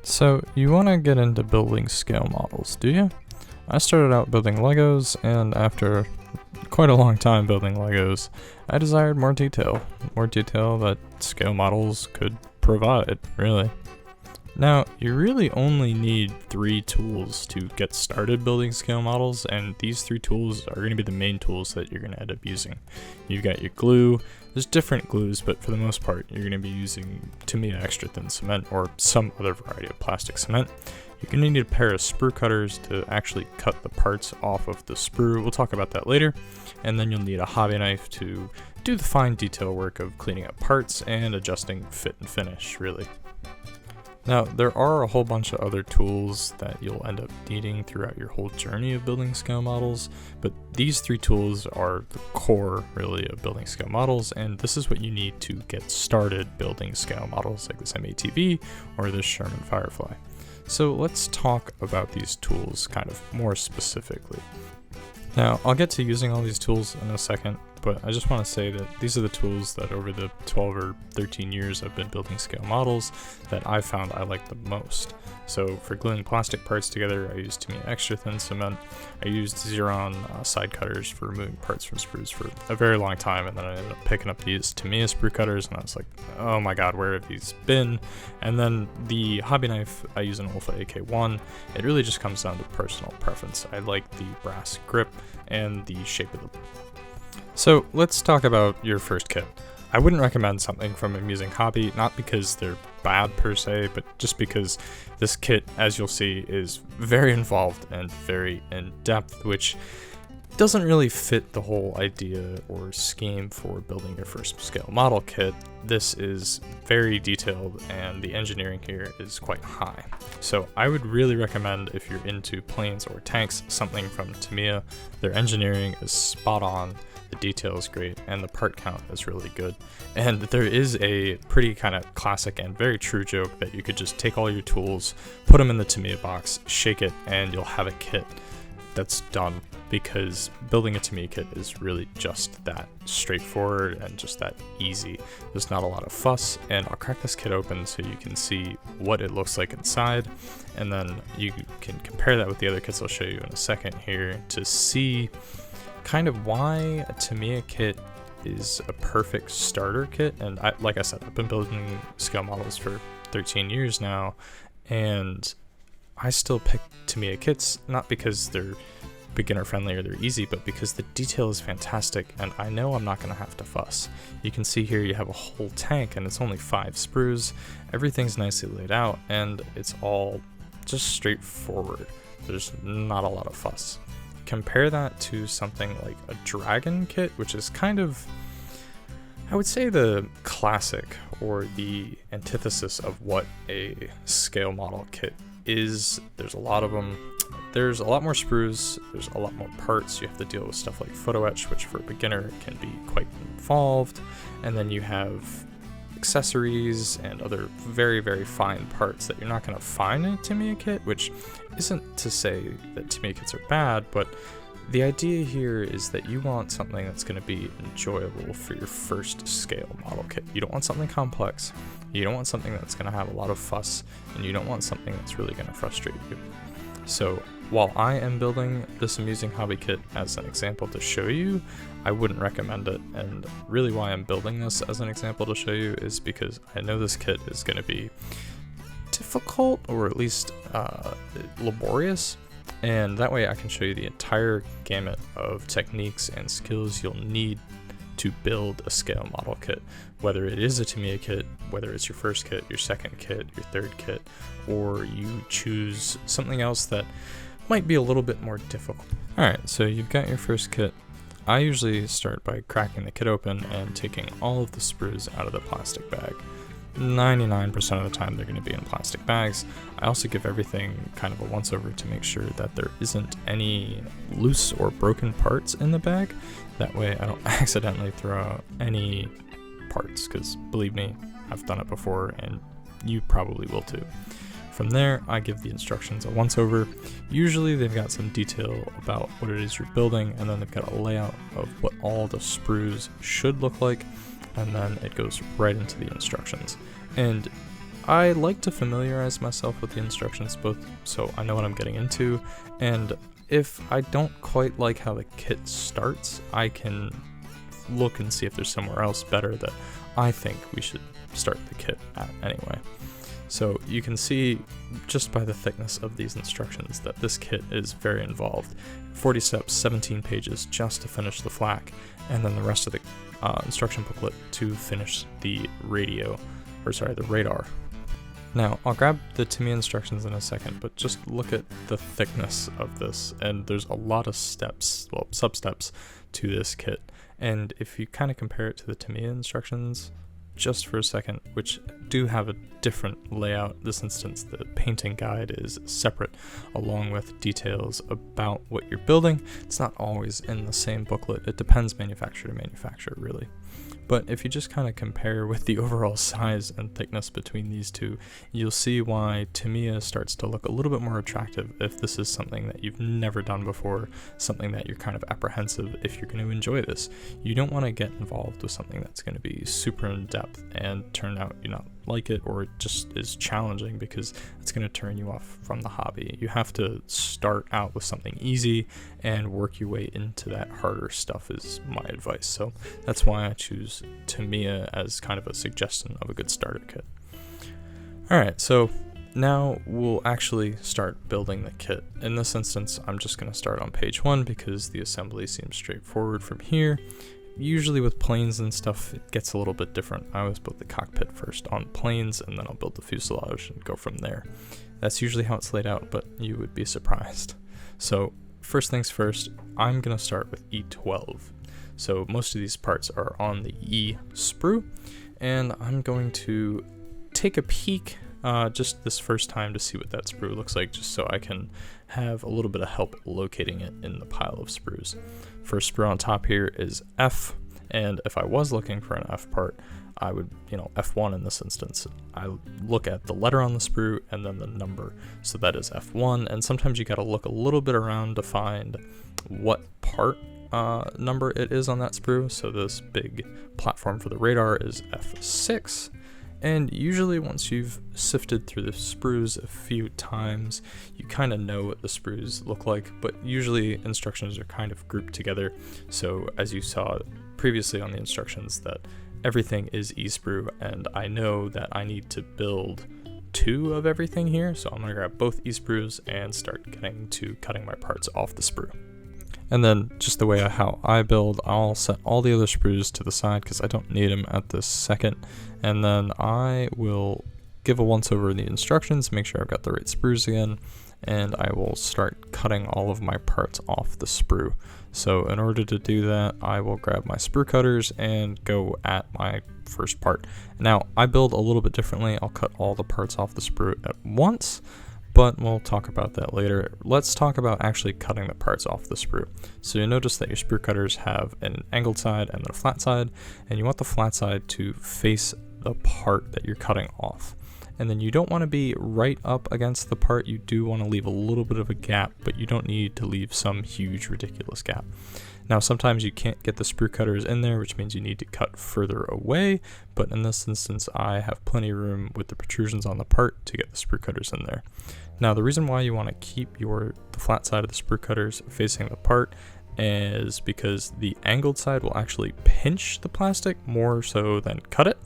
So, you want to get into building scale models, do you? I started out building Legos, and after quite a long time building Legos, I desired more detail that scale models could provide, really. Now, you really only need 3 tools to get started building scale models, and these 3 tools are going to be the main tools that you're going to end up using. You've got your glue. There's different glues, but for the most part, you're going to be using Tamiya extra thin cement or some other variety of plastic cement. You're going to need a pair of sprue cutters to actually cut the parts off of the sprue. We'll talk about that later. And then you'll need a hobby knife to do the fine detail work of cleaning up parts and adjusting fit and finish, really. Now, there are a whole bunch of other tools that you'll end up needing throughout your whole journey of building scale models, but these 3 tools are the core, really, of building scale models, and this is what you need to get started building scale models like this MATV or this Sherman Firefly. So let's talk about these tools kind of more specifically. Now, I'll get to using all these tools in a second, but I just want to say that these are the tools that over the 12 or 13 years I've been building scale models that I found I like the most. So for gluing plastic parts together, I used Tamiya extra thin cement. I used Xeron side cutters for removing parts from sprues for a very long time, and then I ended up picking up these Tamiya sprue cutters, and I was like, oh my god, where have these been? And then the hobby knife, I use an Olfa AK1. It really just comes down to personal preference. I like the brass grip and the shape of the. So let's talk about your first kit. I wouldn't recommend something from Amusing Hobby, not because they're bad per se, but just because this kit, as you'll see, is very involved and very in-depth, which doesn't really fit the whole idea or scheme for building your first scale model kit. This is very detailed and the engineering here is quite high. So I would really recommend, if you're into planes or tanks, something from Tamiya. Their engineering is spot on, the detail is great, and the part count is really good. And there is a pretty kind of classic and very true joke that you could just take all your tools, put them in the Tamiya box, shake it, and you'll have a kit that's done, because building a Tamiya kit is really just that straightforward and just that easy. There's not a lot of fuss, and I'll crack this kit open so you can see what it looks like inside, and then you can compare that with the other kits I'll show you in a second here to see kind of why a Tamiya kit is a perfect starter kit. And like I said, I've been building scale models for 13 years now, and I still pick Tamiya kits, not because they're beginner friendly or they're easy, but because the detail is fantastic and I know I'm not going to have to fuss. You can see here you have a whole tank and it's only 5 sprues. Everything's nicely laid out and it's all just straightforward. There's not a lot of fuss. Compare that to something like a Dragon kit, which is kind of, I would say, the classic or the antithesis of what a scale model kit is. There's a lot of them. There's a lot more sprues, there's a lot more parts. You have to deal with stuff like photo etch, which for a beginner can be quite involved. And then you have accessories and other very, very fine parts that you're not going to find in a Tamiya kit, which isn't to say that Tamiya kits are bad, but the idea here is that you want something that's going to be enjoyable for your first scale model kit. You don't want something complex, you don't want something that's going to have a lot of fuss, and you don't want something that's really going to frustrate you. So while I am building this Amusing Hobby kit as an example to show you, I wouldn't recommend it. And really why I'm building this as an example to show you is because I know this kit is going to be difficult, or at least laborious, and that way I can show you the entire gamut of techniques and skills you'll need to build a scale model kit, whether it is a Tamiya kit, whether it's your first kit, your second kit, your third kit, or you choose something else that might be a little bit more difficult. Alright, so you've got your first kit. I usually start by cracking the kit open and taking all of the sprues out of the plastic bag. 99% of the time they're going to be in plastic bags. I also give everything kind of a once over to make sure that there isn't any loose or broken parts in the bag. That way I don't accidentally throw out any parts, because believe me, I've done it before and you probably will too. From there, I give the instructions a once over. Usually they've got some detail about what it is you're building, and then they've got a layout of what all the sprues should look like, and then it goes right into the instructions. And I like to familiarize myself with the instructions both so I know what I'm getting into, and if I don't quite like how the kit starts, I can look and see if there's somewhere else better that I think we should start the kit at anyway. So you can see just by the thickness of these instructions that this kit is very involved. 40 steps, 17 pages just to finish the flak, and then the rest of the instruction booklet to finish the radar. Now, I'll grab the Tamiya instructions in a second, but just look at the thickness of this, and there's a lot of steps, well, sub-steps to this kit. And if you kind of compare it to the Tamiya instructions, just for a second, which do have a different layout. This instance, the painting guide is separate, along with details about what you're building. It's not always in the same booklet. It depends manufacturer to manufacturer, really. But if you just kind of compare with the overall size and thickness between these two, you'll see why Tamiya starts to look a little bit more attractive if this is something that you've never done before, something that you're kind of apprehensive if you're going to enjoy this. You don't want to get involved with something that's going to be super in-depth and turn out you not like it, or it just is challenging, because it's going to turn you off from the hobby. You have to start out with something easy and work your way into that harder stuff is my advice. So that's why I choose Tamiya as kind of a suggestion of a good starter kit. Alright, so now we'll actually start building the kit. In this instance, I'm just going to start on page 1 because the assembly seems straightforward from here. Usually with planes and stuff, it gets a little bit different. I always build the cockpit first on planes, and then I'll build the fuselage and go from there. That's usually how it's laid out, but you would be surprised. So first things first, I'm going to start with E12. So most of these parts are on the E sprue, and I'm going to take a peek just this first time to see what that sprue looks like, just so I can have a little bit of help locating it in the pile of sprues. First sprue on top here is F, and if I was looking for an F part, I would, F1 in this instance. I look at the letter on the sprue and then the number, so that is F1, and sometimes you gotta look a little bit around to find what part number it is on that sprue. So this big platform for the radar is F6. And usually once you've sifted through the sprues a few times, you kind of know what the sprues look like, but usually instructions are kind of grouped together. So as you saw previously on the instructions, that everything is E-sprue, and I know that I need to build 2 of everything here, so I'm going to grab both E-sprues and start getting to cutting my parts off the sprue. And then just the way how I build, I'll set all the other sprues to the side because I don't need them at this second. And then I will give a once over the instructions, make sure I've got the right sprues again, and I will start cutting all of my parts off the sprue. So in order to do that, I will grab my sprue cutters and go at my first part. Now I build a little bit differently. I'll cut all the parts off the sprue at once, but we'll talk about that later. Let's talk about actually cutting the parts off the sprue. So you'll notice that your sprue cutters have an angled side and then a flat side, and you want the flat side to face the part that you're cutting off. And then you don't want to be right up against the part. You do want to leave a little bit of a gap, but you don't need to leave some huge ridiculous gap. Now sometimes you can't get the sprue cutters in there, which means you need to cut further away, but in this instance I have plenty of room with the protrusions on the part to get the sprue cutters in there. Now the reason why you want to keep the flat side of the sprue cutters facing the part is because the angled side will actually pinch the plastic more so than cut it.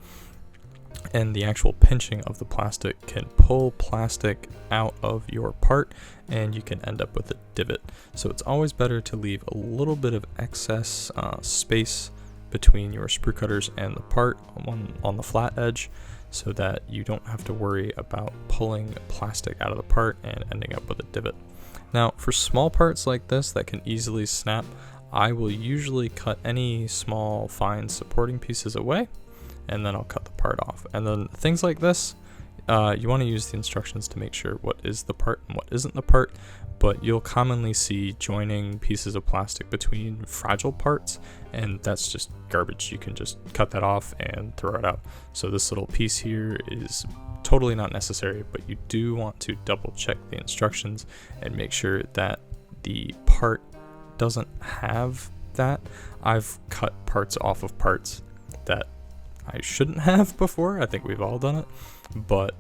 And the actual pinching of the plastic can pull plastic out of your part, and you can end up with a divot. So it's always better to leave a little bit of excess space between your sprue cutters and the part on the flat edge, so that you don't have to worry about pulling plastic out of the part and ending up with a divot. Now for small parts like this that can easily snap, I will usually cut any small fine supporting pieces away, and then I'll cut the part off. And then things like this, you want to use the instructions to make sure what is the part and what isn't the part, but you'll commonly see joining pieces of plastic between fragile parts, and that's just garbage. You can just cut that off and throw it out. So this little piece here is totally not necessary, but you do want to double check the instructions and make sure that the part doesn't have that. I've cut parts off of parts that I shouldn't have before. I think we've all done it, but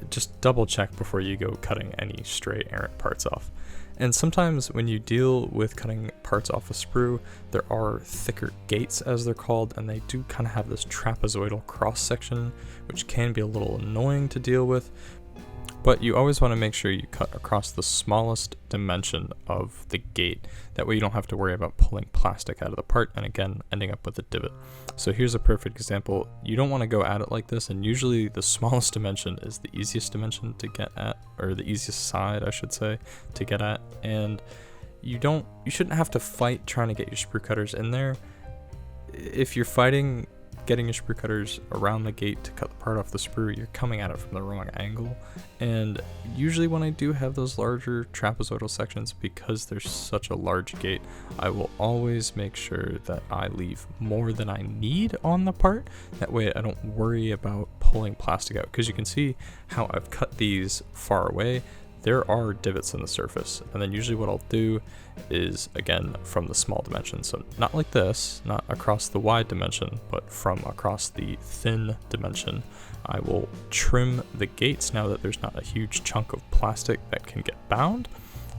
just double check before you go cutting any stray errant parts off. And sometimes when you deal with cutting parts off a sprue, there are thicker gates, as they're called, and they do kind of have this trapezoidal cross section, which can be a little annoying to deal with. But you always want to make sure you cut across the smallest dimension of the gate. That way you don't have to worry about pulling plastic out of the part and again ending up with a divot. So here's a perfect example. You don't want to go at it like this, and usually the smallest dimension is the easiest dimension to get at, or the easiest side I should say to get at, and you shouldn't have to fight trying to get your sprue cutters in there. If you're fighting getting your sprue cutters around the gate to cut the part off the sprue, you're coming at it from the wrong angle. And usually when I do have those larger trapezoidal sections, because there's such a large gate, I will always make sure that I leave more than I need on the part. That way I don't worry about pulling plastic out, because you can see how I've cut these far away. There are divots in the surface, and then usually what I'll do is, again, from the small dimension, so not like this, not across the wide dimension, but from across the thin dimension, I will trim the gates now that there's not a huge chunk of plastic that can get bound.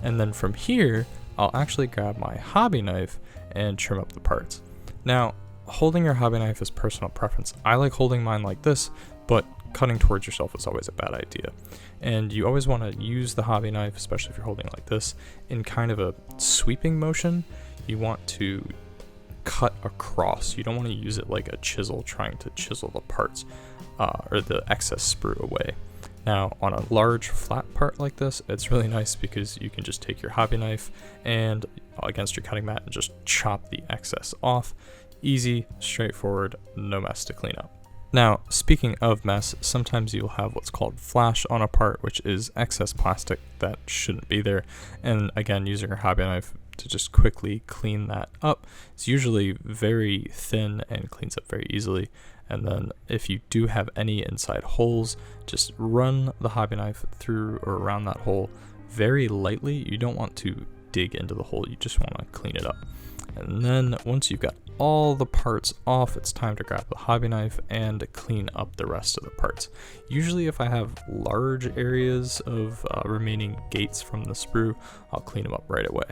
And then from here, I'll actually grab my hobby knife and trim up the parts. Now, holding your hobby knife is personal preference. I like holding mine like this, but cutting towards yourself is always a bad idea. And you always want to use the hobby knife, especially if you're holding it like this, in kind of a sweeping motion. You want to cut across. You don't want to use it like a chisel trying to chisel the parts or the excess sprue away. Now on a large flat part like this, it's really nice because you can just take your hobby knife and against your cutting mat and just chop the excess off. Easy, straightforward, no mess to clean up. Now, speaking of mess, sometimes you'll have what's called flash on a part, which is excess plastic that shouldn't be there. And again, using your hobby knife to just quickly clean that up. It's usually very thin and cleans up very easily. And then if you do have any inside holes, just run the hobby knife through or around that hole very lightly. You don't want to dig into the hole, you just want to clean it up. And then once you've got all the parts off, it's time to grab the hobby knife and clean up the rest of the parts. Usually if I have large areas of remaining gates from the sprue, I'll clean them up right away.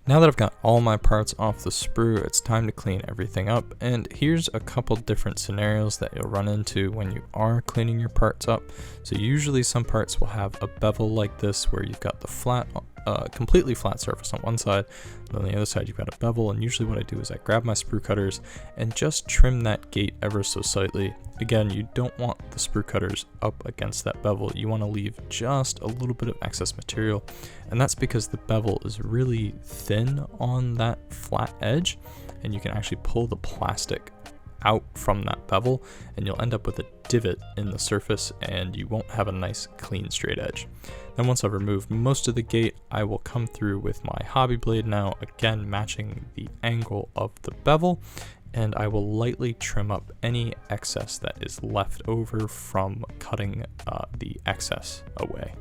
Now that I've got all my parts off the sprue, it's time to clean everything up, and here's a couple different scenarios that you'll run into when you are cleaning your parts up. So usually some parts will have a bevel like this where you've got the flat, completely flat surface on one side, and on the other side you've got a bevel, and usually what I do is I grab my sprue cutters and just trim that gate ever so slightly. Again, you don't want the sprue cutters up against that bevel, you want to leave just a little bit of excess material, and that's because the bevel is really thin on that flat edge, and you can actually pull the plastic out from that bevel and you'll end up with a divot in the surface and you won't have a nice clean straight edge. Then once I've removed most of the gate, I will come through with my hobby blade now, again matching the angle of the bevel, and I will lightly trim up any excess that is left over from cutting the excess away.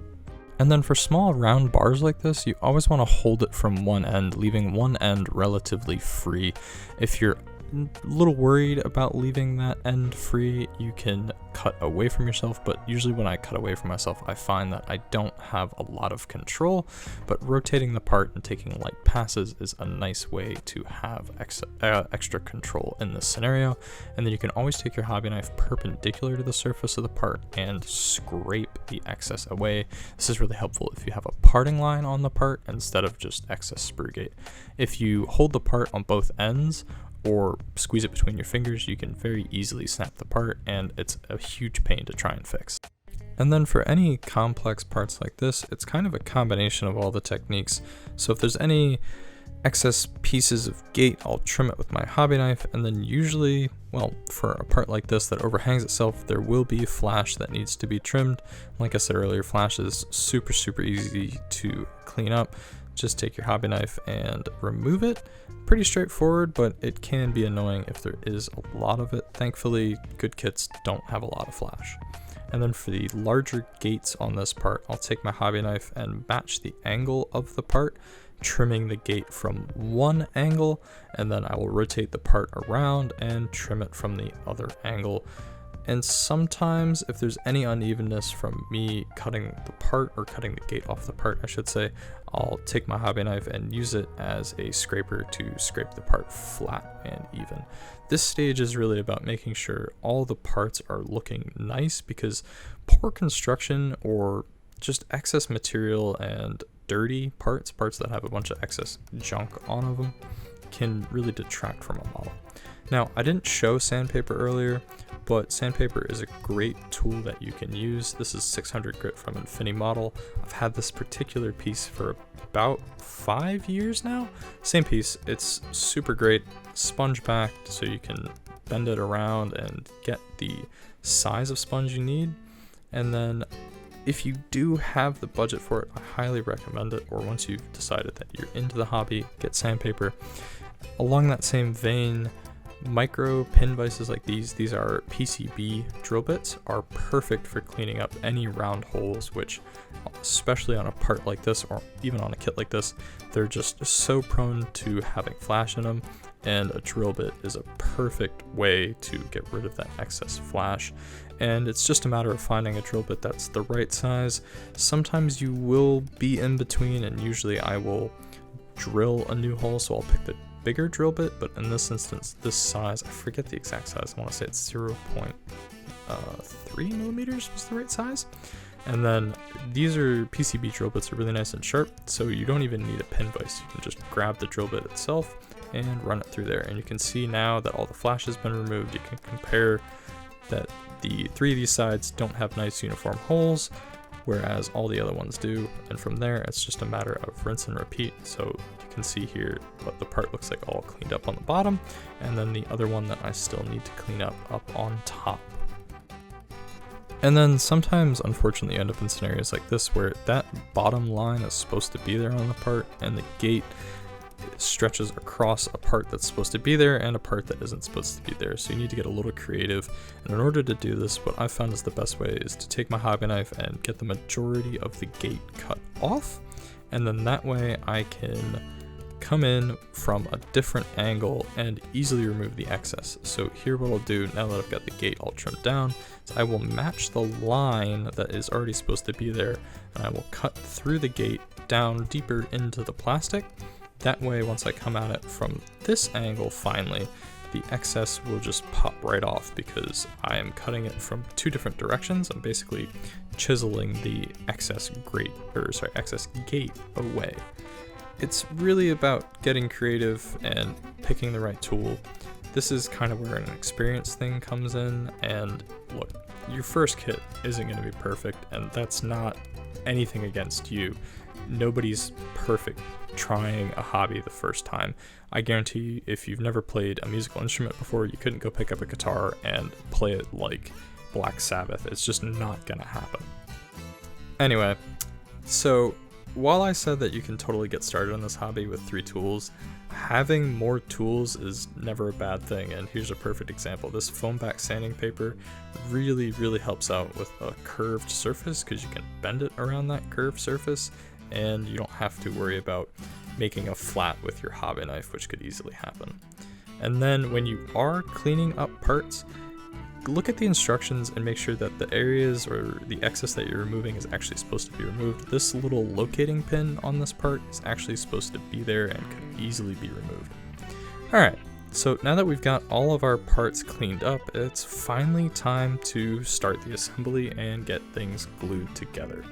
And then for small round bars like this, you always want to hold it from one end, leaving one end relatively free. If you're a little worried about leaving that end free, you can cut away from yourself, but usually when I cut away from myself, I find that I don't have a lot of control, but rotating the part and taking light passes is a nice way to have extra control in this scenario. And then you can always take your hobby knife perpendicular to the surface of the part and scrape the excess away. This is really helpful if you have a parting line on the part instead of just excess sprue gate. If you hold the part on both ends or squeeze it between your fingers, you can very easily snap the part, and it's a huge pain to try and fix. And then for any complex parts like this, it's kind of a combination of all the techniques. So if there's any excess pieces of gate, I'll trim it with my hobby knife, and then usually, well, for a part like this that overhangs itself, there will be flash that needs to be trimmed. Like I said earlier, flash is super easy to clean up. Just take your hobby knife and remove it. Pretty straightforward, but it can be annoying if there is a lot of it. Thankfully, good kits don't have a lot of flash. And then for the larger gates on this part, I'll take my hobby knife and match the angle of the part, trimming the gate from one angle, and then I will rotate the part around and trim it from the other angle. And sometimes if there's any unevenness from me cutting the part, or cutting the gate off the part I should say, I'll take my hobby knife and use it as a scraper to scrape the part flat and even. This stage is really about making sure all the parts are looking nice, because poor construction or just excess material and dirty parts that have a bunch of excess junk on them, can really detract from a model. Now, I didn't show sandpaper earlier, but sandpaper is a great tool that you can use. This is 600 grit from Infinity Model. I've had this particular piece for about 5 years now. Same piece, it's super great, sponge backed, so you can bend it around and get the size of sponge you need. And then if you do have the budget for it, I highly recommend it, or once you've decided that you're into the hobby, get sandpaper. Along that same vein, micro pin vices like these are PCB drill bits, are perfect for cleaning up any round holes, which, especially on a part like this, or even on a kit like this, they're just so prone to having flash in them, and a drill bit is a perfect way to get rid of that excess flash. And it's just a matter of finding a drill bit that's the right size. Sometimes you will be in between, and usually I will drill a new hole, so I'll pick the bigger drill bit, but in this instance, this size, I forget the exact size, I want to say it's 0.3 millimeters was the right size. And then these are PCB drill bits, are really nice and sharp, so you don't even need a pin vise. You can just grab the drill bit itself and run it through there, and you can see now that all the flash has been removed. You can compare that the 3 of these sides don't have nice uniform holes, whereas all the other ones do, and from there it's just a matter of rinse and repeat. So you can see here what the part looks like all cleaned up on the bottom, and then the other one that I still need to clean up on top. And then sometimes, unfortunately, you end up in scenarios like this where that bottom line is supposed to be there on the part, and the gate stretches across a part that's supposed to be there and a part that isn't supposed to be there. So you need to get a little creative. And in order to do this, what I found is the best way is to take my hobby knife and get the majority of the gate cut off. And then that way I can come in from a different angle and easily remove the excess. So here what I'll do, now that I've got the gate all trimmed down, is I will match the line that is already supposed to be there, and I will cut through the gate down deeper into the plastic. That way, once I come at it from this angle finally, the excess will just pop right off, because I am cutting it from 2 different directions. I'm basically chiseling the excess gate away. It's really about getting creative and picking the right tool. This is kind of where an experience thing comes in, and look, your first kit isn't going to be perfect, and that's not anything against you. Nobody's perfect trying a hobby the first time. I guarantee you, if you've never played a musical instrument before, you couldn't go pick up a guitar and play it like Black Sabbath. It's just not gonna happen. Anyway, so while I said that you can totally get started on this hobby with 3 tools, having more tools is never a bad thing, and here's a perfect example. This foam back sanding paper really helps out with a curved surface, because you can bend it around that curved surface, and you don't have to worry about making a flat with your hobby knife, which could easily happen. And then when you are cleaning up parts, look at the instructions and make sure that the areas or the excess that you're removing is actually supposed to be removed. This little locating pin on this part is actually supposed to be there and could easily be removed. Alright, so now that we've got all of our parts cleaned up, it's finally time to start the assembly and get things glued together.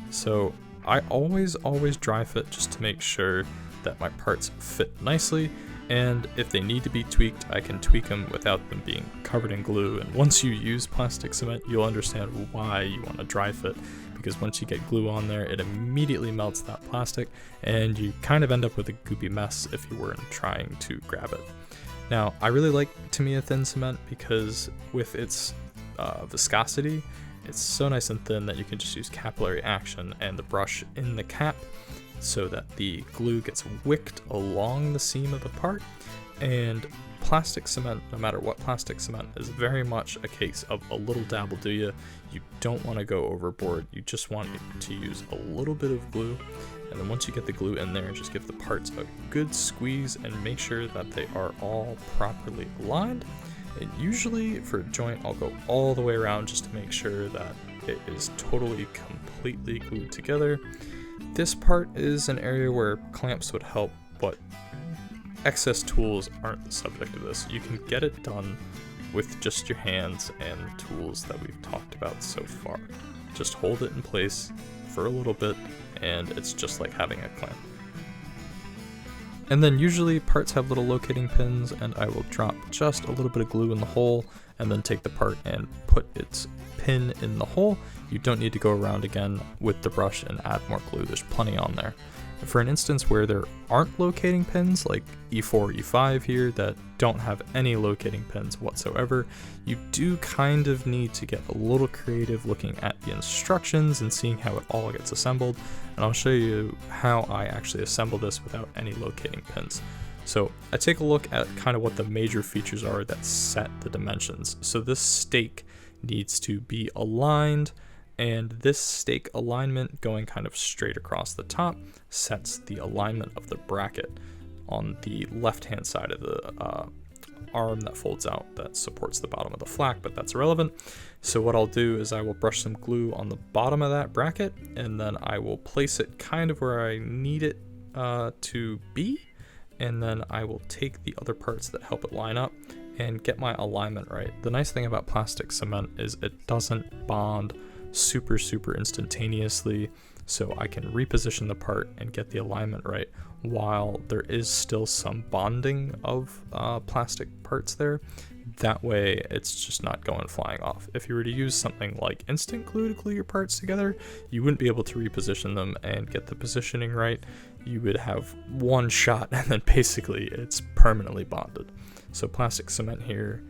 So I always dry fit just to make sure that my parts fit nicely, and if they need to be tweaked, I can tweak them without them being covered in glue. And once you use plastic cement, you'll understand why you want to dry fit, because once you get glue on there, it immediately melts that plastic, and you kind of end up with a goopy mess if you weren't trying to grab it. Now, I really like Tamiya thin cement because with its viscosity, it's so nice and thin that you can just use capillary action and the brush in the cap so that the glue gets wicked along the seam of the part. And plastic cement, no matter what plastic cement, is very much a case of a little dab will do ya. You don't want to go overboard, you just want to use a little bit of glue, and then once you get the glue in there, just give the parts a good squeeze and make sure that they are all properly aligned. And usually for a joint, I'll go all the way around just to make sure that it is totally, completely glued together. This part is an area where clamps would help, but excess tools aren't the subject of this. You can get it done with just your hands and tools that we've talked about so far. Just hold it in place for a little bit, and it's just like having a clamp. And then usually parts have little locating pins, and I will drop just a little bit of glue in the hole and then take the part and put its pin in the hole. You don't need to go around again with the brush and add more glue. There's plenty on there. For an instance where there aren't locating pins, like E4, E5 here, that don't have any locating pins whatsoever, you do kind of need to get a little creative looking at the instructions and seeing how it all gets assembled. And I'll show you how I actually assemble this without any locating pins. So I take a look at kind of what the major features are that set the dimensions. So this stake needs to be aligned, and this stake alignment going kind of straight across the top sets the alignment of the bracket on the left hand side of the arm that folds out that supports the bottom of the flak, but that's irrelevant. So what I'll do is I will brush some glue on the bottom of that bracket, and then I will place it kind of where I need it to be, and then I will take the other parts that help it line up and get my alignment right. The nice thing about plastic cement is it doesn't bond super instantaneously, so I can reposition the part and get the alignment right while there is still some bonding of plastic parts there. That way it's just not going flying off. If you were to use something like instant glue to glue your parts together, you wouldn't be able to reposition them and get the positioning right. You would have one shot and then basically it's permanently bonded. So plastic cement here,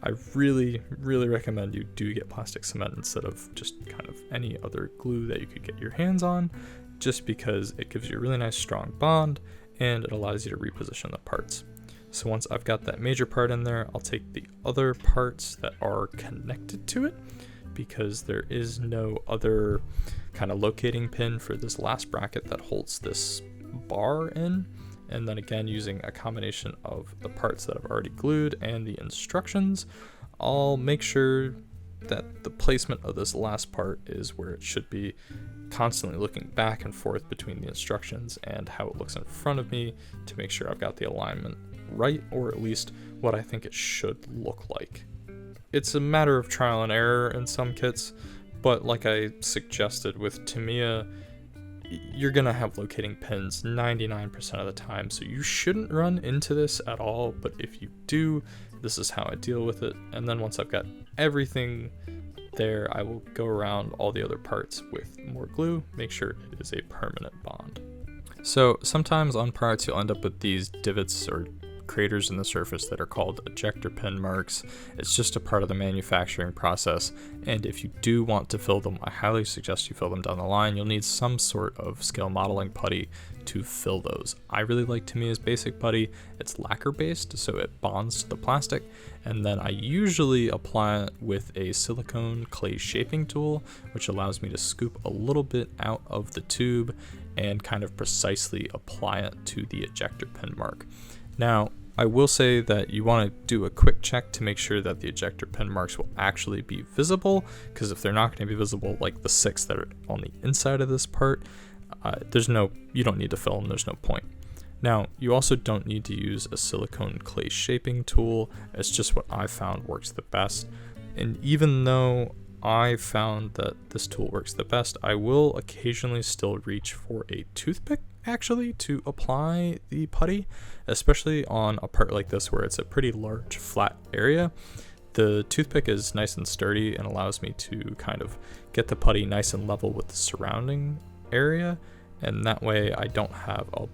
I really recommend you do get plastic cement instead of just kind of any other glue that you could get your hands on, just because it gives you a really nice strong bond and it allows you to reposition the parts. So once I've got that major part in there, I'll take the other parts that are connected to it, because there is no other kind of locating pin for this last bracket that holds this bar in. And then again, using a combination of the parts that I've already glued and the instructions, I'll make sure that the placement of this last part is where it should be, constantly looking back and forth between the instructions and how it looks in front of me to make sure I've got the alignment right, or at least what I think it should look like. It's a matter of trial and error in some kits, but like I suggested with Tamiya, you're gonna have locating pins 99% of the time, so you shouldn't run into this at all. But if you do, this is how I deal with it. And then once I've got everything there, I will go around all the other parts with more glue, make sure it is a permanent bond. So sometimes on parts you'll end up with these divots or craters in the surface that are called ejector pin marks. It's just a part of the manufacturing process, and if you do want to fill them, I highly suggest you fill them down the line. You'll need some sort of scale modeling putty to fill those. I really like Tamiya's basic putty. It's lacquer based, so it bonds to the plastic, and then I usually apply it with a silicone clay shaping tool, which allows me to scoop a little bit out of the tube and kind of precisely apply it to the ejector pin mark. Now, I will say that you want to do a quick check to make sure that the ejector pin marks will actually be visible, because if they're not going to be visible, like the 6 that are on the inside of this part, you don't need to fill them, there's no point. Now, you also don't need to use a silicone clay shaping tool. It's just what I found works the best. And even though I found that this tool works the best, I will occasionally still reach for a toothpick actually to apply the putty, especially on a part like this where it's a pretty large flat area. The toothpick is nice and sturdy and allows me to kind of get the putty nice and level with the surrounding area, and that way I don't have a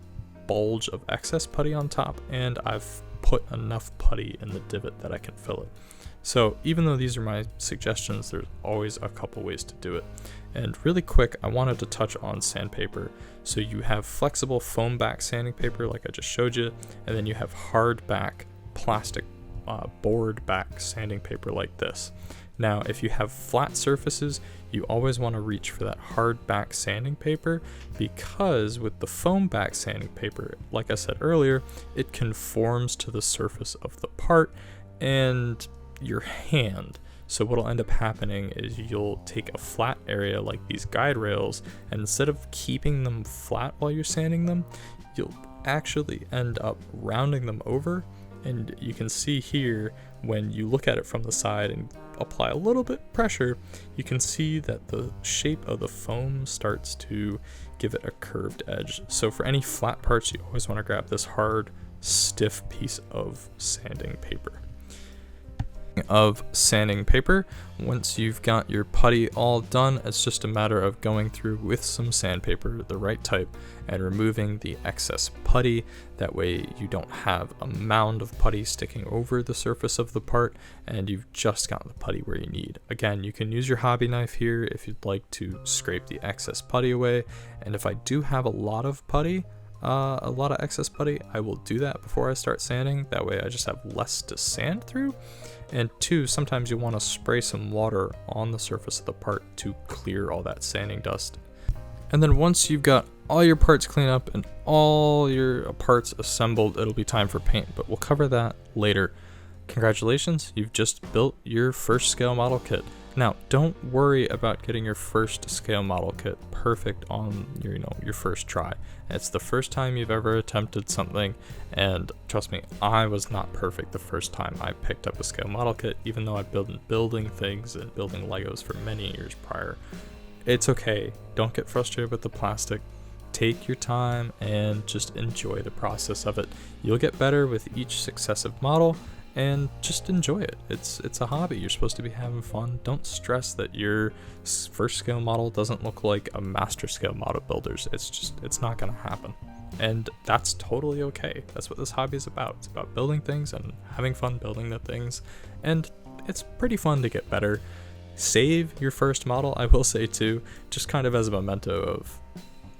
bulge of excess putty on top, and I've put enough putty in the divot that I can fill it. So even though these are my suggestions, there's always a couple ways to do it. And really quick, I wanted to touch on sandpaper. So you have flexible foam back sanding paper like I just showed you, and then you have hard back plastic board back sanding paper like this. Now, if you have flat surfaces, you always want to reach for that hard back sanding paper, because with the foam back sanding paper, like I said earlier, it conforms to the surface of the part, and your hand. So what'll end up happening is you'll take a flat area like these guide rails, and instead of keeping them flat while you're sanding them, you'll actually end up rounding them over. And you can see here, when you look at it from the side and apply a little bit pressure, you can see that the shape of the foam starts to give it a curved edge. So for any flat parts, you always want to grab this hard, stiff piece of sanding paper. Once you've got your putty all done, it's just a matter of going through with some sandpaper, the right type, and removing the excess putty. That way you don't have a mound of putty sticking over the surface of the part, and you've just got the putty where you need. Again, you can use your hobby knife here if you'd like to scrape the excess putty away, and if I do have a lot of putty, a lot of excess putty, I will do that before I start sanding. That way I just have less to sand through. And 2, sometimes you want to spray some water on the surface of the part to clear all that sanding dust. And then once you've got all your parts cleaned up and all your parts assembled, it'll be time for paint, but we'll cover that later. Congratulations, you've just built your first scale model kit. Now, don't worry about getting your first scale model kit perfect on your first try. It's the first time you've ever attempted something, and trust me, I was not perfect the first time I picked up a scale model kit, even though I've been building things and building Legos for many years prior. It's okay, don't get frustrated with the plastic. Take your time and just enjoy the process of it. You'll get better with each successive model, and just enjoy it. It's a hobby. You're supposed to be having fun. Don't stress that your first scale model doesn't look like a master scale model builder's. It's not gonna happen. And that's totally okay. That's what this hobby is about. It's about building things and having fun building the things. And it's pretty fun to get better. Save your first model, I will say too, just kind of as a memento of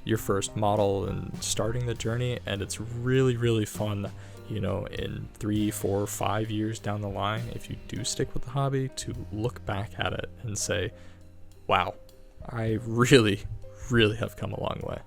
your first model and starting the journey. And it's really, really fun, in 3, 4, 5 years down the line, if you do stick with the hobby, to look back at it and say, wow, I really, really have come a long way.